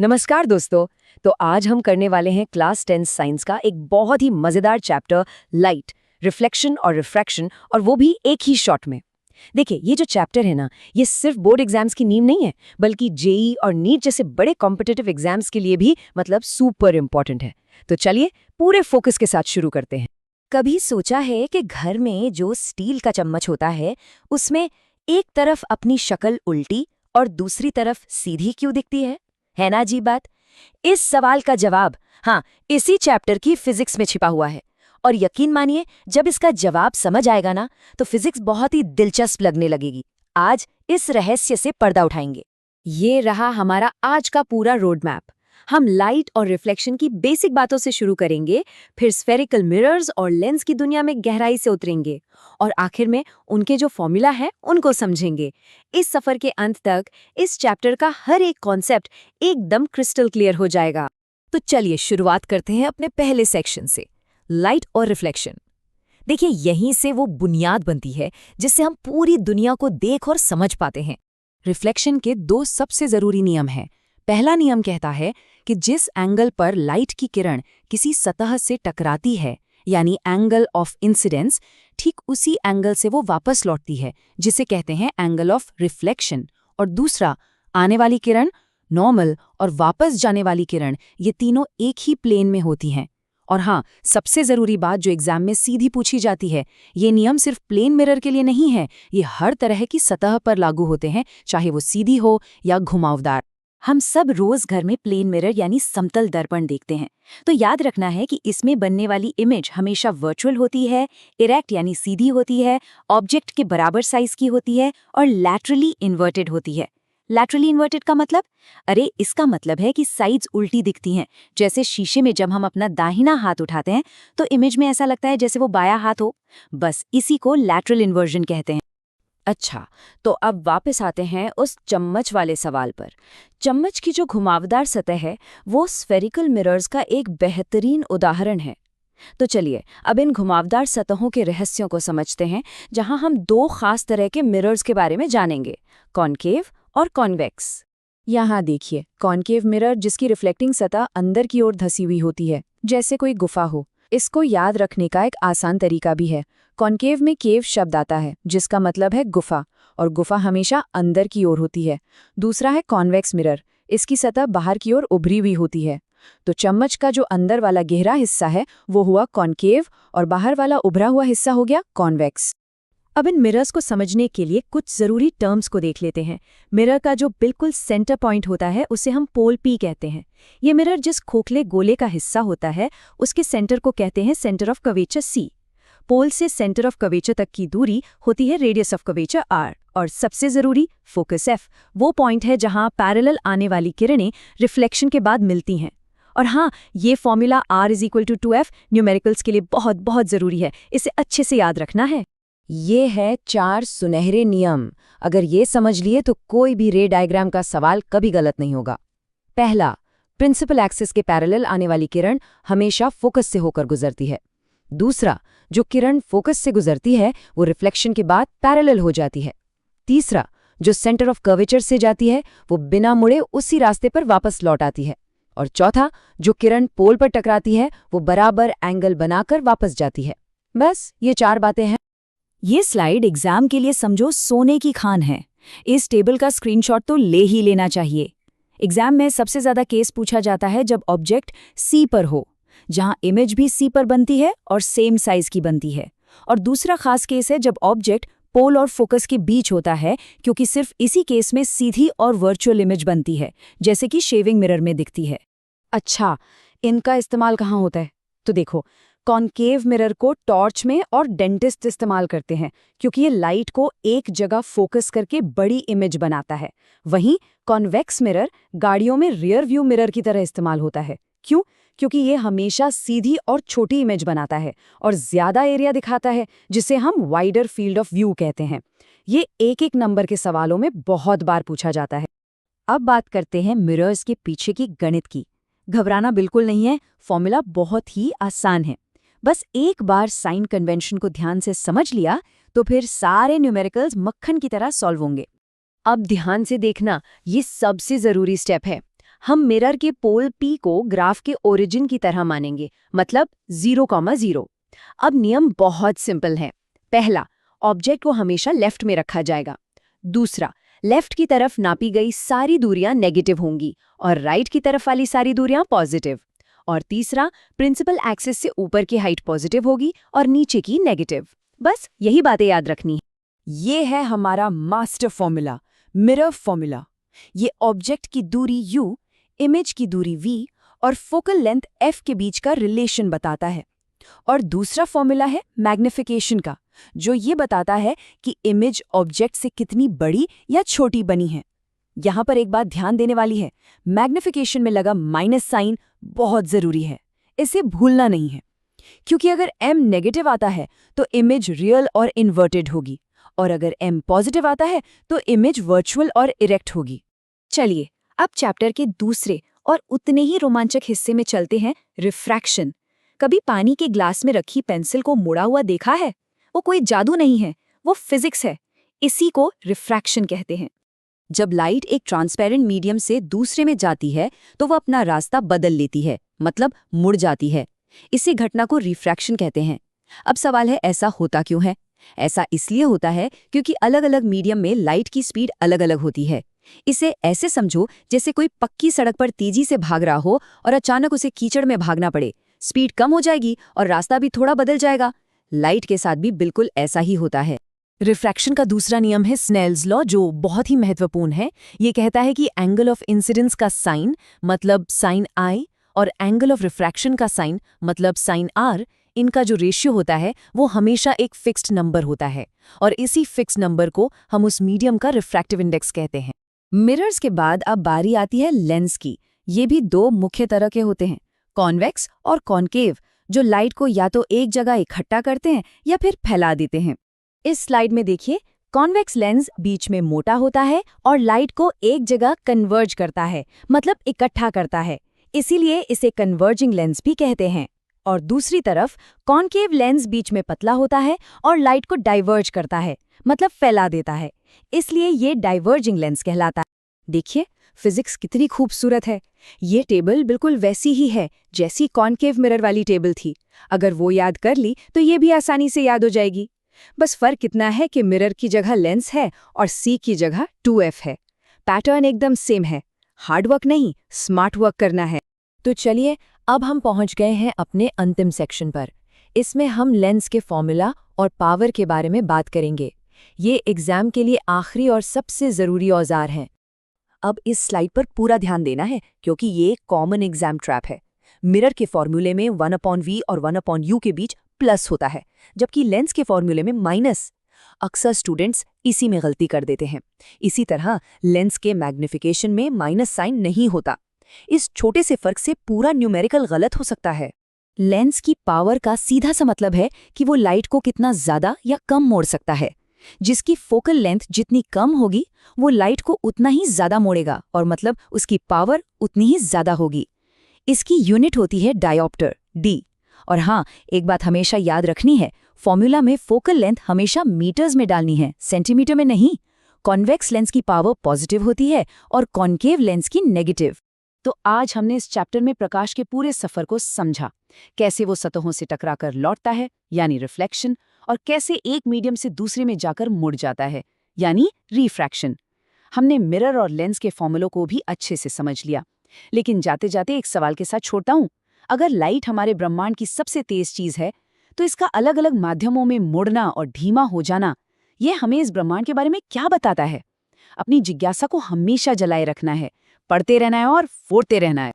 नमस्कार दोस्तों। तो आज हम करने वाले हैं क्लास 10 साइंस का एक बहुत ही मजेदार चैप्टर लाइट, रिफ्लेक्शन और रिफ्रैक्शन, और वो भी एक ही शॉट में। देखिए, ये जो चैप्टर है ना, ये सिर्फ बोर्ड एग्जाम्स की नींव नहीं है, बल्कि जेई और नीट जैसे बड़े कॉम्पिटिटिव एग्जाम्स के लिए भी मतलब सुपर इंपॉर्टेंट है। तो चलिए पूरे फोकस के साथ शुरू करते हैं। कभी सोचा है कि घर में जो स्टील का चम्मच होता है उसमें एक तरफ अपनी शक्ल उल्टी और दूसरी तरफ सीधी क्यों दिखती है ना अजीब बात। इस सवाल का जवाब हाँ इसी चैप्टर की फिजिक्स में छिपा हुआ है। और यकीन मानिए, जब इसका जवाब समझ आएगा ना तो फिजिक्स बहुत ही दिलचस्प लगने लगेगी। आज इस रहस्य से पर्दा उठाएंगे। ये रहा हमारा आज का पूरा रोड मैप। हम लाइट और रिफ्लेक्शन की बेसिक बातों से शुरू करेंगे, फिर स्फेरिकल मिरर्स और लेंस की दुनिया में गहराई से उतरेंगे, और आखिर में उनके जो फॉर्मूला है उनको समझेंगे। इस सफर के अंत तक इस चैप्टर का हर एक कॉन्सेप्ट एकदम क्रिस्टल क्लियर हो जाएगा। तो चलिए शुरुआत करते हैं अपने पहले सेक्शन से, लाइट और रिफ्लेक्शन। देखिए, यहीं से वो बुनियाद बनती है जिससे हम पूरी दुनिया को देख और समझ पाते हैं। रिफ्लेक्शन के दो सबसे जरूरी नियम हैं। पहला नियम कहता है कि जिस एंगल पर लाइट की किरण किसी सतह से टकराती है, यानी एंगल ऑफ इंसिडेंस, ठीक उसी एंगल से वो वापस लौटती है, जिसे कहते हैं एंगल ऑफ रिफ्लेक्शन। और दूसरा, आने वाली किरण, नॉर्मल, और वापस जाने वाली किरण, ये तीनों एक ही प्लेन में होती हैं। और हाँ, सबसे जरूरी बात जो एग्जाम में सीधी पूछी जाती है, ये नियम सिर्फ प्लेन मिरर के लिए नहीं है, ये हर तरह की सतह पर लागू होते हैं, चाहे वो सीधी हो या घुमावदार। हम सब रोज घर में प्लेन मिरर यानी समतल दर्पण देखते हैं, तो याद रखना है कि इसमें बनने वाली इमेज हमेशा वर्चुअल होती है, इरेक्ट यानी सीधी होती है, ऑब्जेक्ट के बराबर साइज की होती है और लैटरली इन्वर्टेड होती है। लैटरली इन्वर्टेड का मतलब? अरे, इसका मतलब है कि साइड्स उल्टी दिखती हैं। जैसे शीशे में जब हम अपना दाहिना हाथ उठाते हैं तो इमेज में ऐसा लगता है जैसे वो बायां हाथ हो। बस इसी को लैटरल इन्वर्जन कहते हैं। अच्छा, तो अब वापस आते हैं उस चम्मच वाले सवाल पर। चम्मच की जो घुमावदार सतह है वो स्फेरिकल मिरर्स का एक बेहतरीन उदाहरण है। तो चलिए अब इन घुमावदार सतहों के रहस्यों को समझते हैं, जहां हम दो खास तरह के मिरर्स के बारे में जानेंगे, कॉनकेव और कॉन्वेक्स। यहाँ देखिए, कॉनकेव मिरर जिसकी रिफ्लेक्टिंग सतह अंदर की ओर धसी हुई होती है, जैसे कोई गुफा हो। इसको याद रखने का एक आसान तरीका भी है। कॉनकेव में केव शब्द आता है जिसका मतलब है गुफा, और गुफा हमेशा अंदर की ओर होती है। दूसरा है कॉन्वेक्स मिरर, इसकी सतह बाहर की ओर उभरी हुई होती है। तो चम्मच का जो अंदर वाला गहरा हिस्सा है वो हुआ कॉनकेव, और बाहर वाला उभरा हुआ हिस्सा हो गया कॉन्वेक्स। अब इन मिरर्स को समझने के लिए कुछ जरूरी टर्म्स को देख लेते हैं। मिरर का जो बिल्कुल सेंटर पॉइंट होता है उसे हम पोल पी कहते हैं। ये मिरर जिस खोखले गोले का हिस्सा होता है उसके सेंटर को कहते हैं सेंटर ऑफ कर्वेचर सी। पोल से सेंटर ऑफ कर्वेचर तक की दूरी होती है रेडियस ऑफ कर्वेचर आर। और सबसे जरूरी फोकस एफ, वो पॉइंट है जहां पैरेलल आने वाली किरणें रिफ्लेक्शन के बाद मिलती हैं। और हाँ, ये फॉर्मूला R=2F न्यूमेरिकल्स के लिए बहुत बहुत जरूरी है, इसे अच्छे से याद रखना है। ये है 4 सुनहरे नियम। अगर ये समझ लिए तो कोई भी रे डायग्राम का सवाल कभी गलत नहीं होगा। पहला, प्रिंसिपल एक्सिस के पैरेलल आने वाली किरण हमेशा फोकस से होकर गुजरती है। दूसरा, जो किरण फोकस से गुजरती है वो रिफ्लेक्शन के बाद पैरेलल हो जाती है। तीसरा, जो सेंटर ऑफ कर्वेचर से जाती है वो बिना मुड़े उसी रास्ते पर वापस लौट आती है। और चौथा, जो किरण पोल पर टकराती है वो बराबर एंगल बनाकर वापस जाती है। बस ये 4 बातें हैं। ये स्लाइड एग्जाम के लिए समझो सोने की खान है। इस टेबल का स्क्रीनशॉट तो ले ही लेना चाहिए। एग्जाम में सबसे ज्यादा केस पूछा जाता है जब ऑब्जेक्ट सी पर हो, जहां इमेज भी सी पर बनती है और सेम साइज की बनती है। और दूसरा खास केस है जब ऑब्जेक्ट पोल और फोकस के बीच होता है, क्योंकि सिर्फ इसी केस में सीधी और वर्चुअल इमेज बनती है, जैसे कि शेविंग मिरर में दिखती है। अच्छा, इनका इस्तेमाल कहाँ होता है? तो देखो, कॉनकेव मिरर को टॉर्च में और डेंटिस्ट इस्तेमाल करते हैं, क्योंकि ये लाइट को एक जगह फोकस करके बड़ी इमेज बनाता है। वहीं कॉन्वेक्स मिरर गाड़ियों में रियर व्यू मिरर की तरह इस्तेमाल होता है। क्यों? क्योंकि ये हमेशा सीधी और छोटी इमेज बनाता है और ज्यादा एरिया दिखाता है, जिसे हम वाइडर फील्ड ऑफ व्यू कहते हैं। ये एक एक नंबर के सवालों में बहुत बार पूछा जाता है। अब बात करते हैं मिरर्स के पीछे की गणित की। घबराना बिल्कुल नहीं है, फॉर्मूला बहुत ही आसान है। बस एक बार साइन कन्वेंशन को ध्यान से समझ लिया तो फिर सारे न्यूमेरिकल्स मक्खन की तरह सॉल्व होंगे। अब ध्यान से देखना, ये सबसे जरूरी स्टेप है। हम मिरर के पोल P को ग्राफ के ओरिजिन की तरह मानेंगे, मतलब 0,0। अब नियम बहुत सिंपल है। पहला, ऑब्जेक्ट को हमेशा लेफ्ट में रखा जाएगा। दूसरा, लेफ्ट की तरफ नापी गई सारी दूरियां नेगेटिव होंगी और राइट की तरफ वाली सारी दूरियां पॉजिटिव। और तीसरा, प्रिंसिपल एक्सिस से ऊपर की हाइट पॉजिटिव होगी और नीचे की नेगेटिव। बस यही बातें याद रखनी है। ये है हमारा मास्टर फॉर्मूला, मिरर फॉर्मूला। ये ऑब्जेक्ट की दूरी u, इमेज की दूरी v और फोकल लेंथ f के बीच का रिलेशन बताता है। और दूसरा फॉर्मूला है मैग्निफिकेशन का, जो ये बताता है कि इमेज ऑब्जेक्ट से कितनी बड़ी या छोटी बनी है। यहाँ पर एक बात ध्यान देने वाली है, मैग्निफिकेशन में लगा माइनस साइन बहुत ज़रूरी है, इसे भूलना नहीं है। क्योंकि अगर m नेगेटिव आता है तो इमेज रियल और इन्वर्टेड होगी, और अगर m पॉजिटिव आता है तो इमेज वर्चुअल और इरेक्ट होगी। चलिए अब चैप्टर के दूसरे और उतने ही रोमांचक हिस्से में चलते हैं, रिफ्रैक्शन। कभी पानी के ग्लास में रखी पेंसिल को मुड़ा हुआ देखा है? वो कोई जादू नहीं है, वो फिजिक्स है। इसी को रिफ्रैक्शन कहते हैं। जब लाइट एक ट्रांसपेरेंट मीडियम से दूसरे में जाती है तो वह अपना रास्ता बदल लेती है, मतलब मुड़ जाती है। इसी घटना को रिफ्रैक्शन कहते हैं। अब सवाल है, ऐसा होता क्यों है? ऐसा इसलिए होता है क्योंकि अलग अलग मीडियम में लाइट की स्पीड अलग अलग होती है। इसे ऐसे समझो जैसे कोई पक्की सड़क पर तेजी से भाग रहा हो और अचानक उसे कीचड़ में भागना पड़े। स्पीड कम हो जाएगी और रास्ता भी थोड़ा बदल जाएगा। लाइट के साथ भी बिल्कुल ऐसा ही होता है। रिफ्रैक्शन का दूसरा नियम है स्नेल्स लॉ, जो बहुत ही महत्वपूर्ण है। ये कहता है कि एंगल ऑफ इंसिडेंस का साइन, मतलब साइन आई, और एंगल ऑफ रिफ्रैक्शन का साइन, मतलब साइन आर, इनका जो रेशियो होता है वो हमेशा एक फिक्स्ड नंबर होता है। और इसी फिक्स्ड नंबर को हम उस मीडियम का रिफ्रैक्टिव इंडेक्स कहते हैं। मिरर्स के बाद अब बारी आती है लेंस की। ये भी दो मुख्य तरह के होते हैं, कॉन्वेक्स और कॉन्केव, जो लाइट को या तो एक जगह इकट्ठा करते हैं या फिर फैला देते हैं। इस स्लाइड में देखिए, कॉन्वेक्स लेंस बीच में मोटा होता है और लाइट को एक जगह कन्वर्ज करता है, मतलब इकट्ठा करता है। इसीलिए इसे कन्वर्जिंग लेंस भी कहते हैं। और दूसरी तरफ कॉन्केव लेंस बीच में पतला होता है और लाइट को डाइवर्ज करता है, मतलब फैला देता है। इसलिए ये डाइवर्जिंग लेंस कहलाता है। देखिए फिजिक्स कितनी खूबसूरत है। ये टेबल बिल्कुल वैसी ही है जैसी कॉन्केव मिरर वाली टेबल थी। अगर वो याद कर ली तो ये भी आसानी से याद हो जाएगी। बस फर्क इतना है कि मिरर की जगह लेंस है और C की जगह 2F है। पैटर्न एकदम सेम है। हार्ड वर्क नहीं, स्मार्ट वर्क करना है। तो चलिए अब हम पहुंच गए हैं अपने अंतिम सेक्शन पर। इसमें हम लेंस के फॉर्मूला और पावर के बारे में बात करेंगे। ये एग्जाम के लिए आखिरी और सबसे ज़रूरी औजार हैं। अब इस स्लाइड पर पूरा ध्यान देना है क्योंकि ये कॉमन एग्जाम ट्रैप है। मिरर के फॉर्मूले में 1/v और 1/u के बीच प्लस होता है, जबकि लेंस के फॉर्मूले में माइनस। अक्सर स्टूडेंट्स इसी में गलती कर देते हैं। इसी तरह लेंस के मैग्निफिकेशन में माइनस साइन नहीं होता। इस छोटे से फर्क से पूरा न्यूमेरिकल गलत हो सकता है। लेंस की पावर का सीधा सा मतलब है कि वो लाइट को कितना ज़्यादा या कम मोड़ सकता है। जिसकी फोकल लेंथ जितनी कम होगी वो लाइट को उतना ही ज़्यादा मोड़ेगा, और मतलब उसकी पावर उतनी ही ज़्यादा होगी। इसकी यूनिट होती है डायोप्टर, D। और हाँ, एक बात हमेशा याद रखनी है, फॉर्मूला में फोकल लेंथ हमेशा मीटर्स में डालनी है, सेंटीमीटर में नहीं। कॉन्वेक्स लेंस की पावर पॉजिटिव होती है और कॉन्केव लेंस की नेगेटिव। तो आज हमने इस चैप्टर में प्रकाश के पूरे सफ़र को समझा, कैसे वो सतहों से टकराकर लौटता है, यानी रिफ्लेक्शन, और कैसे एक मीडियम से दूसरे में जाकर मुड़ जाता है, यानी रिफ्रैक्शन। हमने मिरर और लेंस के फॉर्मूलों को भी अच्छे से समझ लिया। लेकिन जाते जाते एक सवाल के साथ छोड़ता हूँ। अगर लाइट हमारे ब्रह्मांड की सबसे तेज चीज़ है, तो इसका अलग अलग माध्यमों में मुड़ना और धीमा हो जाना, ये हमें इस ब्रह्मांड के बारे में क्या बताता है? अपनी जिज्ञासा को हमेशा जलाए रखना है, पढ़ते रहना है और फोड़ते रहना है।